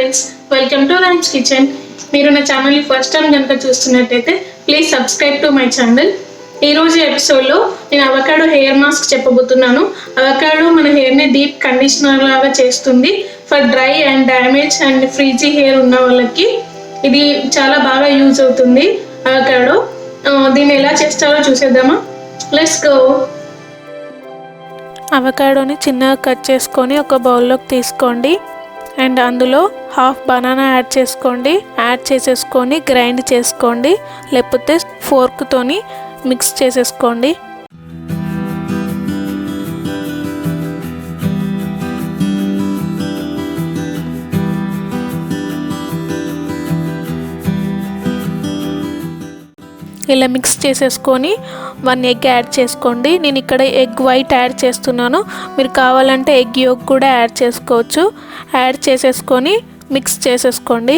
Friends, welcome to Rams kitchen. మీరు నా ఛానల్ని ఫస్ట్ టైం కనుక చూస్తున్నట్టయితే please subscribe to my channel. ఈరోజు ఎపిసోడ్లో నేను అవకాడో హెయిర్ మాస్క్ చెప్పబోతున్నాను. అవకాడో మన హెయిర్ని డీప్ కండిషనర్ లాగా చేస్తుంది. For dry and damage and frizzy hair ఉన్న వాళ్ళకి ఇది చాలా బాగా యూజ్ అవుతుంది. అవకాడో దీన్ని ఎలా చేస్తారో చూసేద్దామా. Let's go. అవకాడోని చిన్నగా కట్ చేసుకొని ఒక బౌల్లోకి తీసుకోండి అండ్ అందులో హాఫ్ బనానా యాడ్ చేసుకోండి. యాడ్ చేసేసుకొని గ్రైండ్ చేసుకోండి, లేకపోతే ఫోర్క్తోని మిక్స్ చేసేసుకోండి. ఇలా మిక్స్ చేసేసుకొని 1 ఎగ్ యాడ్ చేసుకోండి. నేను ఇక్కడ ఎగ్ వైట్ యాడ్ చేస్తున్నాను, మీరు కావాలంటే ఎగ్ యోక్ కూడా యాడ్ చేసుకోవచ్చు. యాడ్ చేసేసుకొని మిక్స్ చేసేసుకోండి.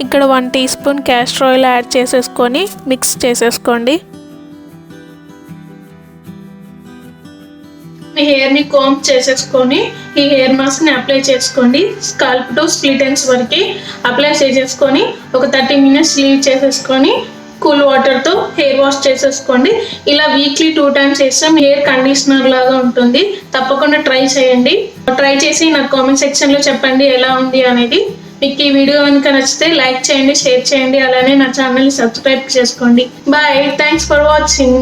ఇక్కడ 1 teaspoon castor oil add చేసేసుకొని మిక్స్ చేసేసుకోండి. మీ హెయిర్ని కాంబ్ చేసేసుకొని ఈ హెయిర్ మాస్క్ని అప్లై చేసుకోండి. స్కాల్ప్ టు స్ప్లిట్ ఎండ్స్ వరకు అప్లై చేసేసుకొని ఒక 30 minutes లీవ్ చేసేసుకొని కూల్ వాటర్తో హెయిర్ వాష్ చేసేసుకోండి. ఇలా వీక్లీ 2 times చేస్తే మీ హెయిర్ కండిషనర్ లాగా ఉంటుంది. తప్పకుండా ట్రై చేయండి. ట్రై చేసి నాకు కామెంట్ సెక్షన్లో చెప్పండి ఎలా ఉంది అనేది. మీకు ఈ వీడియో కనుక నచ్చితే లైక్ చేయండి, షేర్ చేయండి, అలానే నా ఛానల్ని సబ్స్క్రైబ్ చేసుకోండి. Bye, thanks for watching.